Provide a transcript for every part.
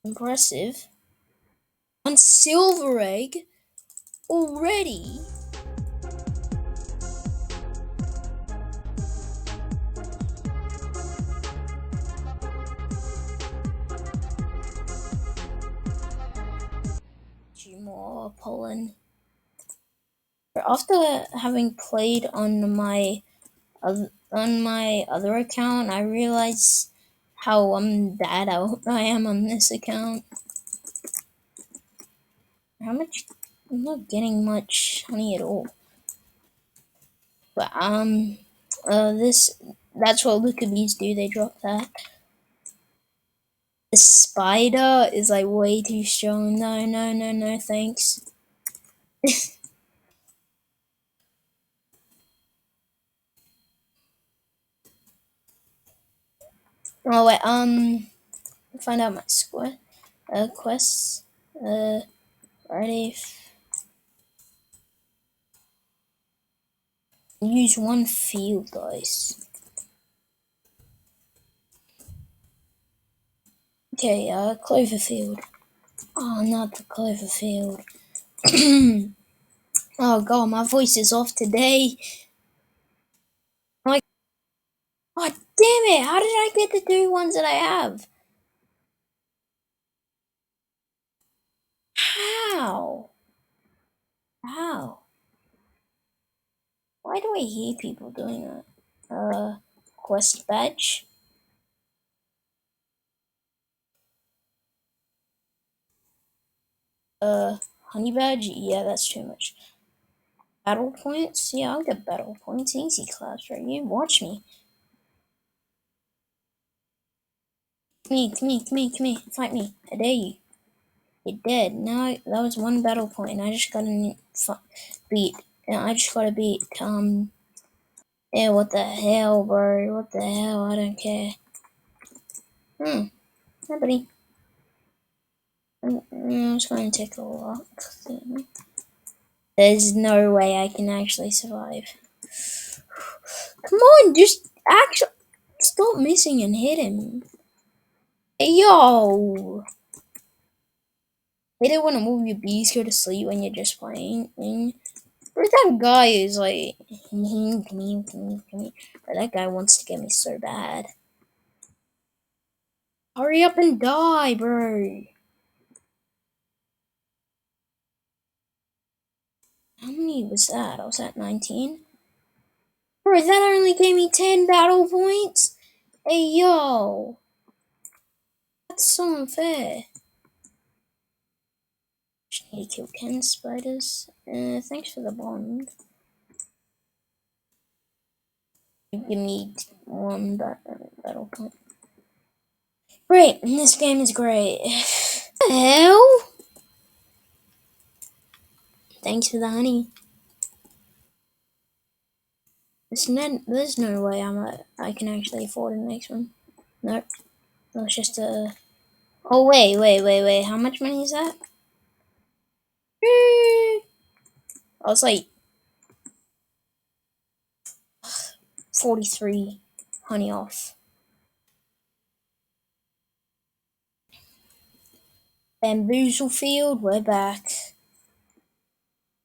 Impressive. On Silver Egg already. Two more pollen. After having played on my other account, I realized how bad I am on this account. How much? I'm not getting much honey at all. But this that's what Luca bees do. They drop that. The spider is like way too strong. No, no, no, no, thanks. Oh wait, find out my squad quests. Ready. Use one field dice. Okay, Cloverfield. Oh, not the Cloverfield. Oh god, my voice is off today. Like, oh damn it! How did I get the two ones that I have? How? How? Why do I hear people doing that? Quest badge. Honey badge. Yeah, that's too much. Battle points. Yeah, I'll get battle points. Easy class for you. Watch me. Come here, come here, come here, come here. Fight me. I dare you. You're dead. No, that was one battle point. I just gotta beat. I just gotta beat. Yeah, what the hell, bro? What the hell? I don't care. Nobody. I'm just going to take a look. There's no way I can actually survive. Come on, just actually stop missing and hit him. Hey, yo! They don't want to move your bees go to sleep when you're just playing. But that guy is like, come here. But that guy wants to get me so bad. Hurry up and die, bro. How many was that? I was at 19. Bro, that only gave me 10 battle points? Hey, yo. That's so unfair. Just need to kill 10 spiders. Thanks for the bond. You give me one battle point. Great, this game is great. What the hell? Thanks for the honey. There's no way I can actually afford the next one. Nope. That's just a. Oh wait. How much money is that? I was like 43 honey off. Bamboozle Field, we're back.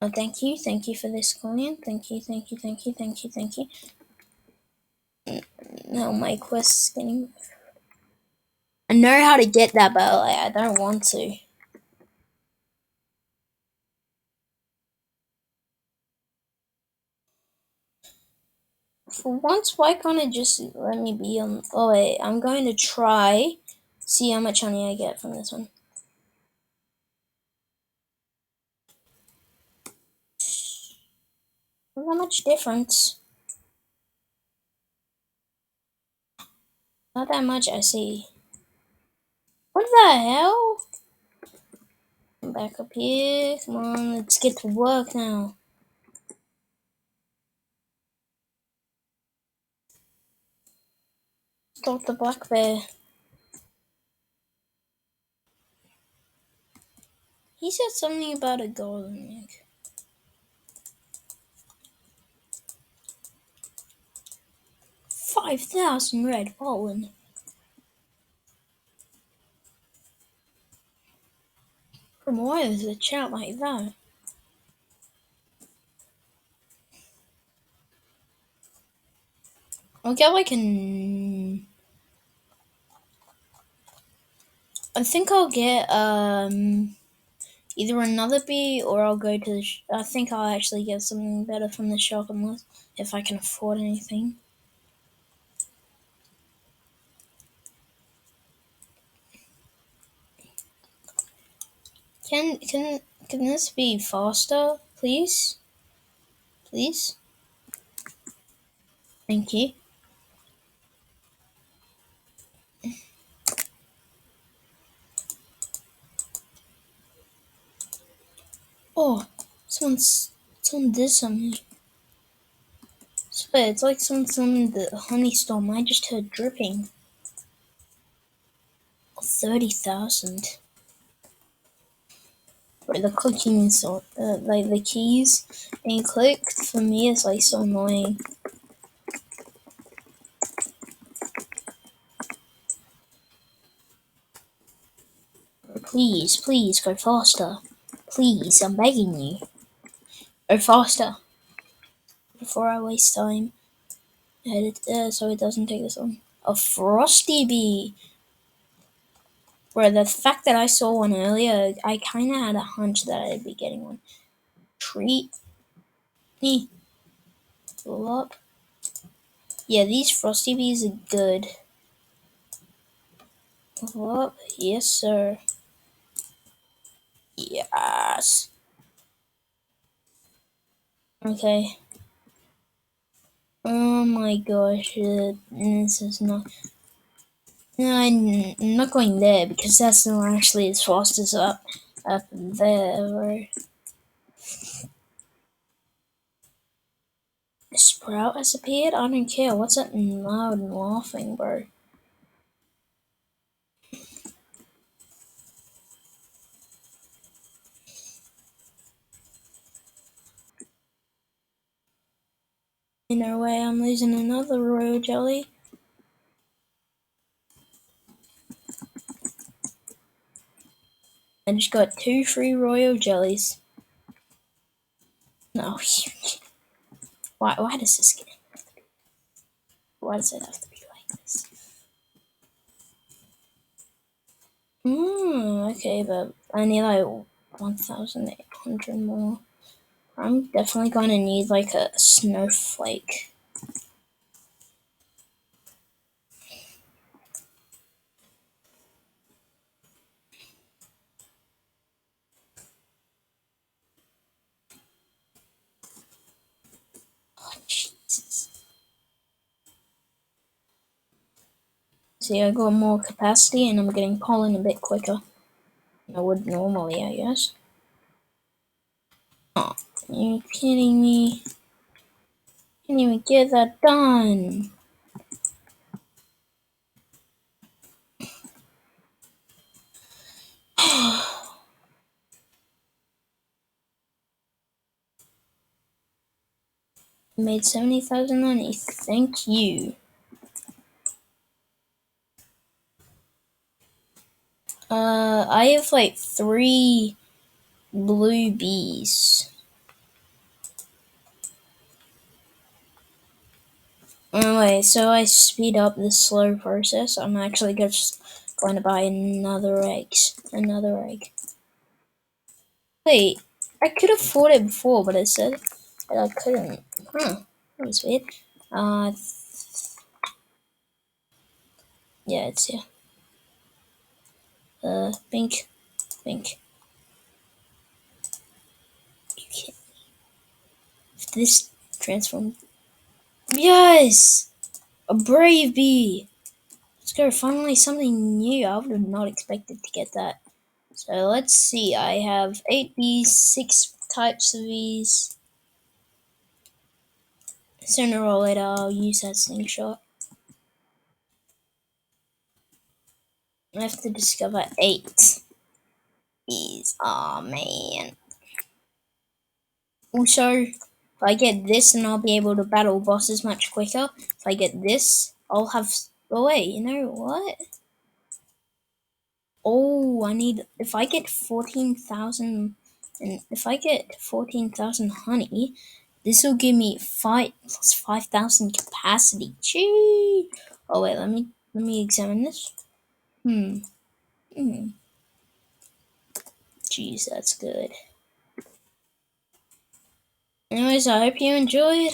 Oh, thank you for this coin. Thank you. Now my quest's getting. I know how to get that, but like, I don't want to. For once, why can't it just let me be on? Oh wait, I'm going to try. See how much honey I get from this one. Not that much difference. Not that much, I see. What the hell? I'm back up here. Come on, let's get to work now. Stop the black bear. He said something about a golden egg. 5,000 red pollen. Why is the chat like that? I'll get like an. I think I'll get either another bee or I'll go to the. I think I'll actually get something better from the shop unless if I can afford anything. Can this be faster, please? Please. Thank you. Oh, someone did something. Swear, it's like someone's on the honey storm. I just heard dripping. 30,000. Bro, the clicking is so like the keys being clicked for me is like so annoying. Bro, please go faster. Please, I'm begging you. Go faster before I waste time. Edit so it doesn't take this long. A frosty bee. Bro, the fact that I saw one earlier, I kind of had a hunch that I'd be getting one. Treat me. Pull up. Yeah, these frosty bees are good. Pull up. Yes, sir. Yes. Okay. Oh my gosh, this is not. No, I'm not going there because that's not actually as fast as up there. Bro. A sprout has appeared? I don't care. What's that loud and laughing, bro? No way, I'm losing another royal jelly. I just got 2 free royal jellies. No. Why does this get... Why does it have to be like this? Okay, but I need like 1,800 more. I'm definitely gonna need like a snowflake. Oh, Jesus. See, I got more capacity and I'm getting pollen a bit quicker than I would normally, I guess. Oh, are you kidding me? Can't even get that done. Made 70,000 money. Thank you. I have like 3 blue bees. Anyway, so I speed up this slow process. I'm actually just going to buy another egg. Wait, I could afford it before, but it said that I couldn't. That was weird. Yeah, it's here. Pink. If this transform. Yes! A brave bee! Let's go, finally something new. I would have not expected to get that. So let's see, I have 8 bees, 6 types of bees. Sooner or later I'll use that slingshot. I have to discover 8 bees. Aw, man. Also, if I get this, then I'll be able to battle bosses much quicker. If I get this, I'll have... Oh wait, you know what? Oh, I need. If I get 14,000, and if I get 14,000 honey, this will give me 5,000 capacity. Gee. Oh wait, let me examine this. Hmm. Hmm. Jeez, that's good. Anyways, I hope you enjoyed.